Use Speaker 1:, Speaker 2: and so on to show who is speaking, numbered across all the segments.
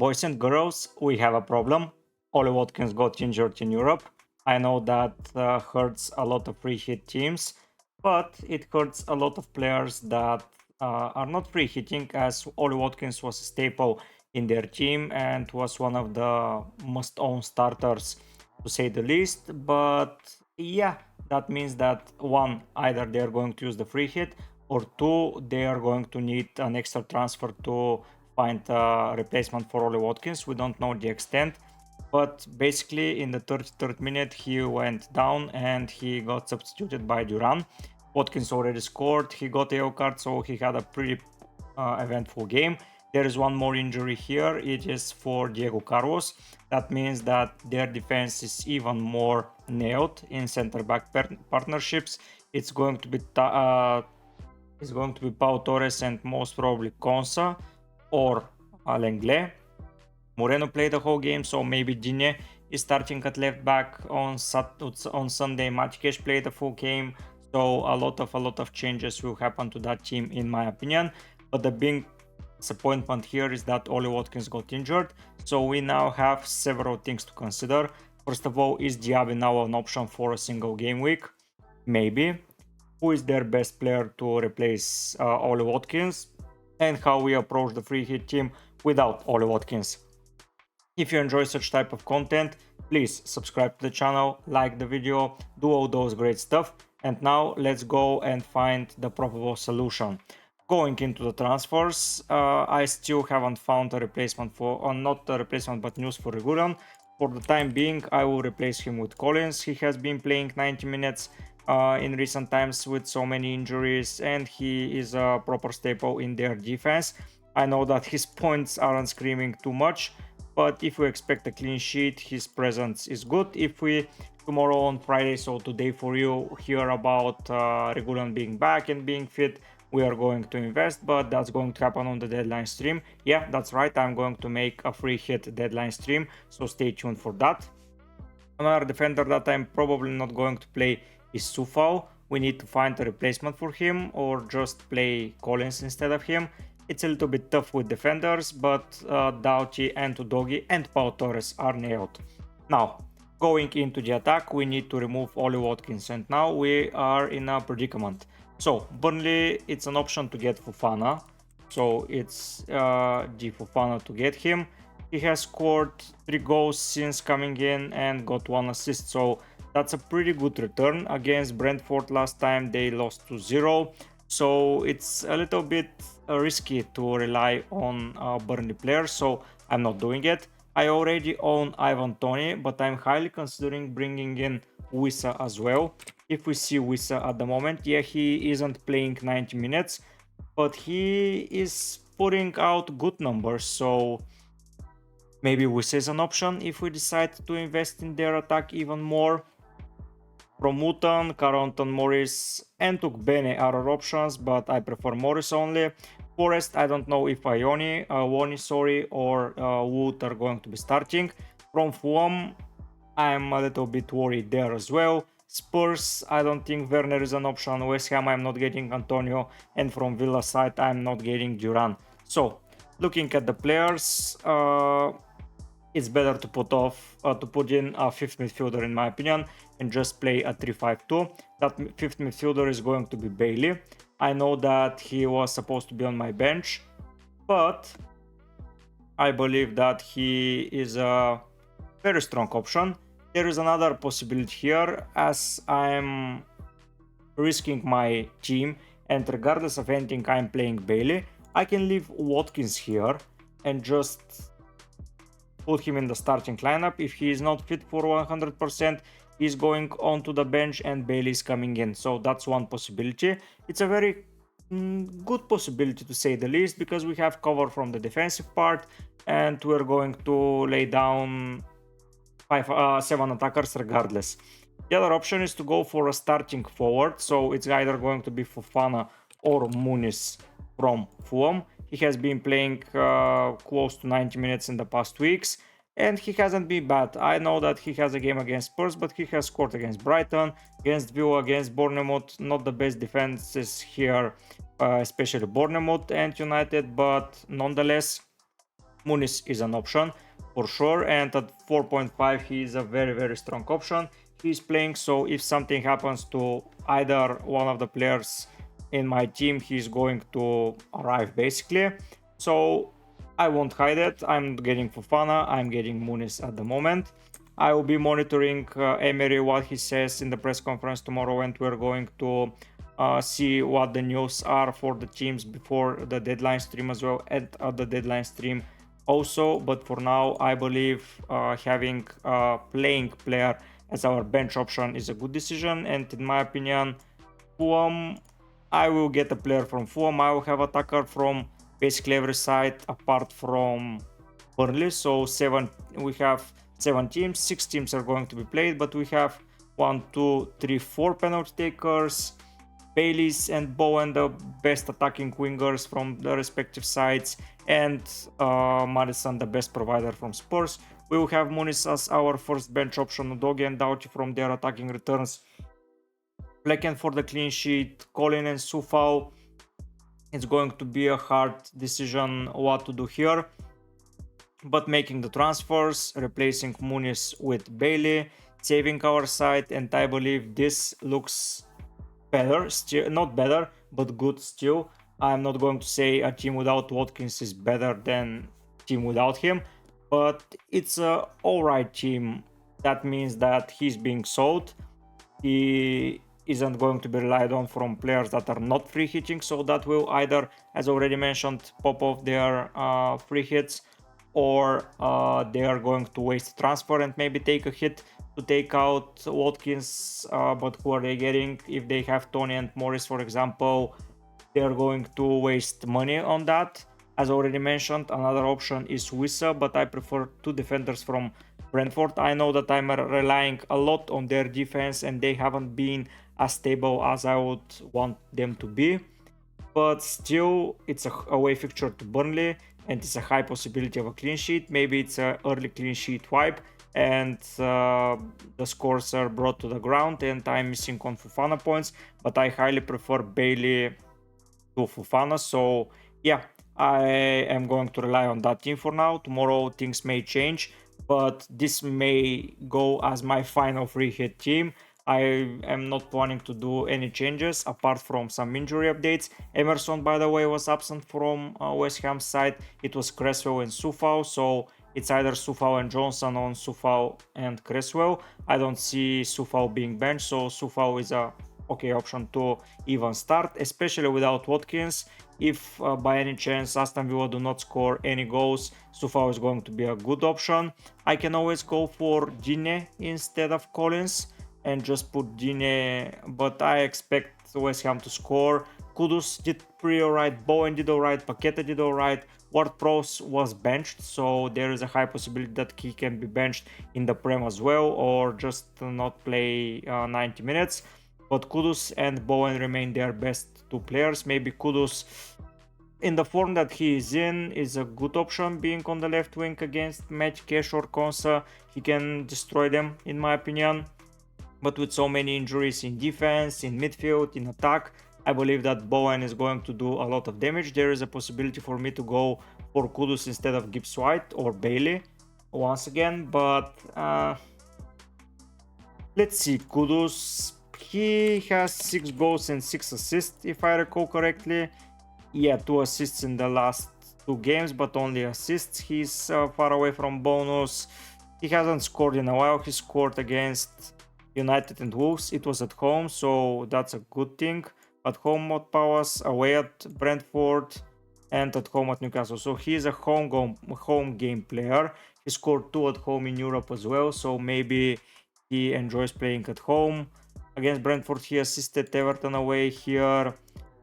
Speaker 1: Boys and girls, we have a problem. Oli Watkins got injured in Europe. I know that hurts a lot of free hit teams, but it hurts a lot of players that are not free hitting, as Oli Watkins was a staple in their team and was one of the must own starters, to say the least. But yeah, that means that one, either they are going to use the free hit, or two, they are going to need an extra transfer to find a replacement for Oli Watkins. We don't know the extent, but basically in the 33rd minute he went down and he got substituted by Duran. Watkins already scored, he got a yellow card, so he had a pretty eventful game. There is one more injury here, it is for Diego Carlos. That means that their defense is even more nailed in center-back partnerships. It's going to be Pau Torres and most probably Konsa or Lenglet. Moreno played the whole game, so maybe Digne is starting at left back on Sunday. Matikesh played the full game, so a lot of changes will happen to that team in my opinion. But the big disappointment here is that Oli Watkins got injured, so we now have several things to consider. First of all, is Diaby now an option for a single game week? Maybe. Who is their best player to replace Oli Watkins? And how we approach the free hit team without Oli Watkins. If you enjoy such type of content, please subscribe to the channel, like the video, do all those great stuff. And now let's go and find the probable solution. Going into the transfers, I still haven't found a replacement for, not a replacement but news for Regulan. For the time being, I will replace him with Collins. He has been playing 90 minutes in recent times with so many injuries, and he is a proper staple in their defense. I know that his points aren't screaming too much, but if we expect a clean sheet, his presence is good. If we tomorrow on Friday, so today for you, hear about Regulan being back and being fit, we are going to invest, but that's going to happen on the deadline stream. Yeah, that's right, I'm going to make a free hit deadline stream, so stay tuned for that. Another defender that I'm probably not going to play is Sufal. We need to find a replacement for him or just play Collins instead of him. It's a little bit tough with defenders, but Doughty and Udogi and Pau Torres are nailed. Now, going into the attack, we need to remove Oli Watkins, and now we are in a predicament. So, Burnley, it's an option to get Fofana. So, it's the Fofana to get him. He has scored 3 goals since coming in and got 1 assist. So, that's a pretty good return. Against Brentford last time, they lost 2-0. So, it's a little bit risky to rely on Burnley players. So, I'm not doing it. I already own Ivan Toney, but I'm highly considering bringing in Wissa as well. If we see Wissa at the moment, yeah, he isn't playing 90 minutes, but he is putting out good numbers, so maybe Wissa is an option if we decide to invest in their attack even more. Promutan, Carrington Morris and Tukbene are our options, but I prefer Morris only. Forest, I don't know if Ioni, Woni, or Wood are going to be starting. From Fulham, I'm a little bit worried there as well. Spurs, I don't think Werner is an option. West Ham, I'm not getting Antonio. And from Villa side, I'm not getting Duran. So, looking at the players, it's better to put in a fifth midfielder in my opinion and just play a 3-5-2. That fifth midfielder is going to be Bailey. I know that he was supposed to be on my bench, but I believe that he is a very strong option. There is another possibility here, as I'm risking my team, and regardless of anything, I'm playing Bailey. I can leave Watkins here and just put him in the starting lineup. If he is not fit for 100%, he's going onto the bench and Bailey is coming in. So that's one possibility. It's a very good possibility to say the least, because we have cover from the defensive part and we're going to lay down 7 attackers regardless. The other option is to go for a starting forward, so it's either going to be Fofana or Muniz from Fulham. He has been playing close to 90 minutes in the past weeks, and he hasn't been bad. I know that he has a game against Spurs, but he has scored against Brighton, against Villa, against Bournemouth. Not the best defenses here, especially Bournemouth and United, but nonetheless, Muniz is an option for sure, and at 4.5 he is a very strong option. He's playing, so if something happens to either one of the players in my team, he's going to arrive basically. So I won't hide it. I'm getting Fofana, I'm getting Muniz at the moment. I will be monitoring Emery, what he says in the press conference tomorrow, and we're going to see what the news are for the teams before the deadline stream as well, and at the deadline stream also. But for now, I believe having a playing player as our bench option is a good decision, and in my opinion, Fulham, I will get a player from Fulham. I will have attacker from basically every side apart from Burnley. So we have 7 teams, 6 teams are going to be played, but we have 1, 2, 3, 4 penalty takers. Bayliss and Bowen, the best attacking wingers from the respective sides, and Madison, the best provider from Spurs. We will have Muniz as our first bench option, Udogie and Doughty from their attacking returns. Blacken for the clean sheet, Colin and Sufau. It's going to be a hard decision what to do here, but making the transfers, replacing Muniz with Bailey, saving our side, and I believe this looks better, still not better, but good still. I'm not going to say a team without Watkins is better than team without him, but it's a alright team. That means that he's being sold. He isn't going to be relied on from players that are not free hitting, so that will either, as already mentioned, pop off their free hits, or they are going to waste transfer and maybe take a hit to take out Watkins, but who are they getting? If they have Tony and Morris, for example, they are going to waste money on that. As already mentioned, another option is Wissa, but I prefer 2 defenders from Brentford. I know that I'm relying a lot on their defense and they haven't been as stable as I would want them to be, but still it's a away fixture to Burnley and it's a high possibility of a clean sheet. Maybe it's an early clean sheet wipe and the scores are brought to the ground and I'm missing on Fofana points, but I highly prefer Bailey to Fofana. So yeah, I am going to rely on that team for now. Tomorrow things may change, but this may go as my final free hit team. I am not planning to do any changes apart from some injury updates. Emerson, by the way, was absent from West Ham's side. It was Cresswell and Sufau, so it's either Sufau and Johnson or Sufau and Cresswell. I don't see Sufau being benched, so Sufau is a okay option to even start, especially without Watkins. If by any chance Aston Villa do not score any goals, Sufau is going to be a good option. I can always go for Digne instead of Collins and just put Digne, but I expect West Ham to score. Kudus did pretty alright, Bowen did alright, Paqueta did alright, Ward-Prowse was benched, so there is a high possibility that he can be benched in the Prem as well, or just not play 90 minutes. But Kudus and Bowen remain their best 2 players. Maybe Kudus, in the form that he is in, is a good option, being on the left wing against Match, Cash or Konsa. He can destroy them, in my opinion. But with so many injuries in defense, in midfield, in attack, I believe that Bowen is going to do a lot of damage. There is a possibility for me to go for Kudus instead of Gibbs-White or Bailey once again, but let's see. Kudus, he has 6 goals and 6 assists if I recall correctly. Yeah, 2 assists in the last 2 games, but only assists. He's far away from bonus. He hasn't scored in a while. He scored against United and Wolves. It was at home, so that's a good thing. At home at Palace, away at Brentford, and at home at Newcastle. So he's a home game player. He scored 2 at home in Europe as well, so maybe he enjoys playing at home. Against Brentford, he assisted Everton away here.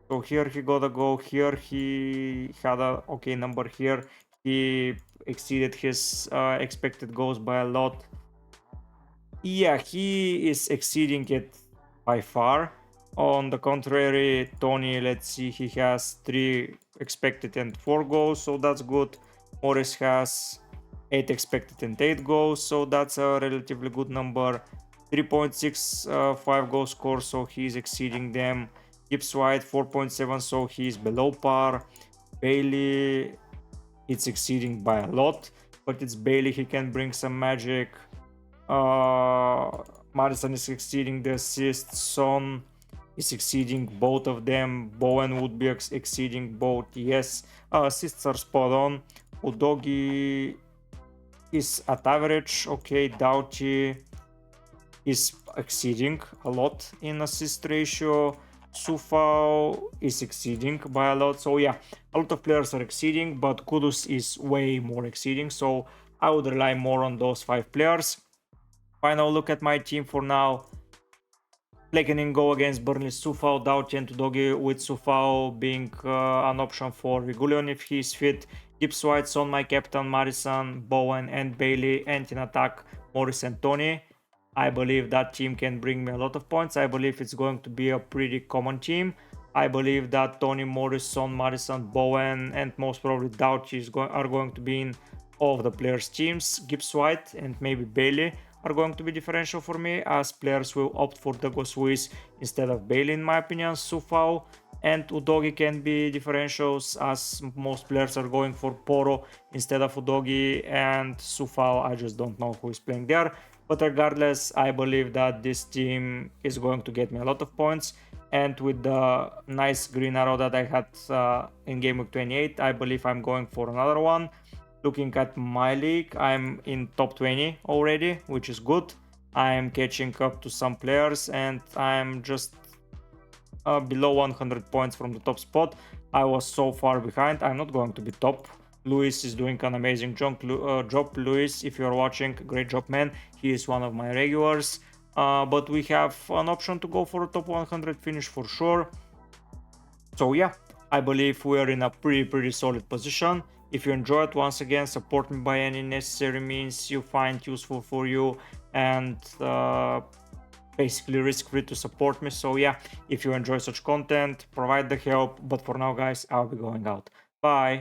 Speaker 1: So here he got a goal. Here he had a okay number. Here he exceeded his expected goals by a lot. Yeah, he is exceeding it by far. On the contrary, Tony, let's see, he has 3 expected and 4 goals, so that's good. Morris has 8 expected and 8 goals, so that's a relatively good number. 3.65 goal score, so he's exceeding them. Gibbs-White 4.7, so he's below par. Bailey, it's exceeding by a lot, but it's Bailey, he can bring some magic. Madison is exceeding the assists, Son is exceeding both of them, Bowen would be exceeding both, yes. Assists are spot on. Udogi is at average, okay. Doughty is exceeding a lot in assist ratio. Sufao is exceeding by a lot. So yeah, a lot of players are exceeding, but Kudus is way more exceeding. So I would rely more on those 5 players. Final look at my team for now. Plekenin go against Burnley, Sufao, Doughty and Udogi, with Sufao being an option for Regulion if he's fit. Gibbs White, Son, my captain, Madison, Bowen and Bailey, and in attack Morris and Tony. I believe that team can bring me a lot of points. I believe it's going to be a pretty common team. I believe that Tony, Morris, Son, Madison, Bowen and most probably Doughty are going to be in all of the players' teams. Gibbs White and maybe Bailey are going to be differential for me, as players will opt for Douglas Luiz instead of Bailey in my opinion. Sufao and Udogi can be differentials, as most players are going for Poro instead of Udogi, and Sufao, I just don't know who is playing there. But regardless, I believe that this team is going to get me a lot of points, and with the nice green arrow that I had in Gameweek 28, I believe I'm going for another one. Looking at my league, I'm in top 20 already, which is good. I'm catching up to some players and I'm just below 100 points from the top spot. I was so far behind. I'm not going to be top. Luis is doing an amazing job. Luis, if you're watching, great job, man. He is one of my regulars. But we have an option to go for a top 100 finish for sure. So yeah, I believe we are in a pretty solid position. If you enjoyed, once again, support me by any necessary means you find useful for you, and basically risk-free to support me. So yeah, if you enjoy such content, provide the help. But for now, guys, I'll be going out. Bye.